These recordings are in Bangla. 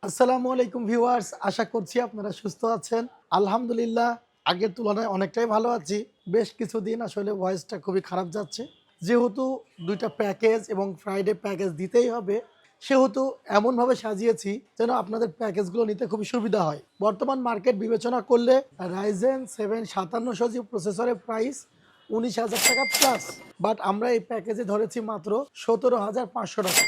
আসসালামু আলাইকুম ভিউয়ার্স, আশা করছি আপনারা সুস্থ আছেন। আলহামদুলিল্লাহ আগের তুলনায় অনেকটাই ভালো আছি। বেশ কিছুদিন আসলে ভয়েসটা খুবই খারাপ যাচ্ছে। যেহেতু ২ টা প্যাকেজ এবং ফ্রাইডে প্যাকেজ দিতেই হবে, সেহেতু এমনভাবে সাজিয়েছি যেন আপনাদের প্যাকেজগুলো নিতে খুবই সুবিধা হয়। বর্তমান মার্কেট বিবেচনা করলে Ryzen 7 5700 জি প্রসেসরের প্রাইস ১৯,০০০ টাকা প্লাস। বাট আমরা এই প্যাকেজে ধরেছি মাত্র ১৭,৫০০ টাকা।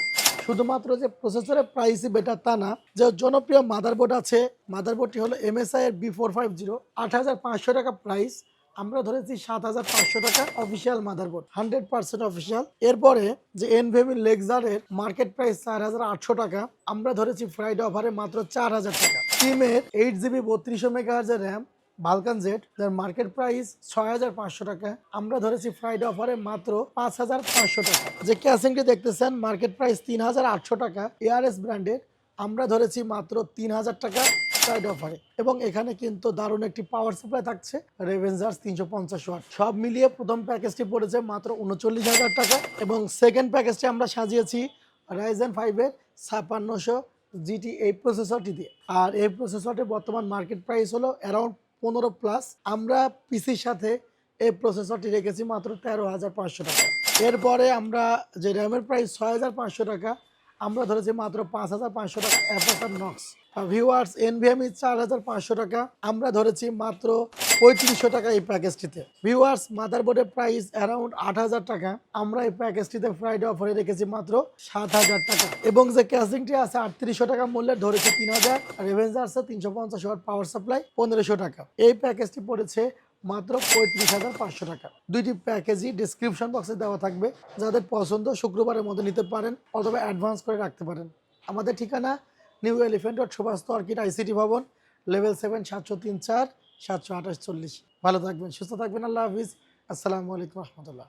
শুধুমাত্র যে প্রসেসরের প্রাইসই বেটার তা না, যে জনপ্রিয় মাদারবোর্ড আছে, মাদারবোর্ডটি হলো MSI এর B450, ৮,৫০০ টাকা প্রাইস। আমরা ধরেছি ৭,৫০০ টাকা অফিসিয়াল মাদারবোর্ড, 100% অফিসিয়াল। এরপরে যে এনভিএমই লেক্সারের মার্কেট প্রাইস ৪,৮০০ টাকা, আমরা ধরেছি ফ্রাইডে অফারে মাত্র ৪,০০০ টাকা। টিমের 8GB 3200 মেগাহার্জের র্যাম বালকান জেড, যার মার্কেট প্রাইস ৬,৫০০ টাকা, আমরা ধরেছি ফ্রাইডে অফারে মাত্র ৫,৫০০ টাকা। যে ক্যাসিংটি দেখতেছেন মার্কেট প্রাইস ৩,৮০০ টাকা, এআরএস ব্র্যান্ডের, আমরা ধরেছি মাত্র ৩,০০০ টাকা ফ্রাইডে অফারে। এবং এখানে কিন্তু দারুণ একটি পাওয়ার সাপ্লাই থাকছে, রেভেনজার্স ৩৫০ ওয়াট। সব মিলিয়ে প্রথম প্যাকেজটি পড়েছে মাত্র ৩৯,০০০ টাকা এবং সেকেন্ড প্যাকেজটি আমরা সাজিয়েছি Ryzen 5 এর ৫৬০০ জিটি এই প্রসেসরটি দিয়ে। আর এই প্রসেসরটির বর্তমান মার্কেট প্রাইস হলো অ্যারাউন্ড 15 প্লাস। আমরা পিসির সাথে এই প্রসেসরটি রেখেছি মাত্র ১৩,৫০০ টাকা। এরপরে আমরা যে র্যামের প্রাইস ৬,৫০০ টাকা, আমরা ধরেছি মাত্র ৫,৫০০ টাকা অ্যাপাসার নক্স। ভিউয়ার্স, এনভিএমই ৪,৫০০ টাকা, আমরা ধরেছি মাত্র ৩৫০০ টাকা এই প্যাকেজটিতে। ভিউয়ার্স, মাদারবোর্ডের প্রাইস অ্যারাউন্ড ৮,০০০ টাকা, আমরা এই প্যাকেজটিতে ফ্রাইডে অফারে রেখেছি মাত্র ৭,০০০ টাকা। এবং যে ক্যাসিংটি আছে ৩৮০০ টাকা মূল্যের, ধরেছি ৩,০০০। রেভেনজার্সের ৩৫০ ওয়াট পাওয়ার সাপ্লাই ১৫০০ টাকা। এই প্যাকেজটি পড়েছে মাত্র ৩৫,৫০০ টাকা। দুইটি প্যাকেজই ডিসক্রিপশন বক্সে দেওয়া থাকবে, যাদের পছন্দ শুক্রবারের মধ্যে নিতে পারেন অথবা অ্যাডভান্স করে রাখতে পারেন। আমাদের ঠিকানা New Elephant Road, Subhash Orchid ICT Bhaban, level 7, ৭০৩-৪, ৭২৮-৪০। ভালো থাকবেন, সুস্থ থাকবেন। আল্লাহ হাফিজ। আসসালামু আলাইকুম রহমতুল্লাহ।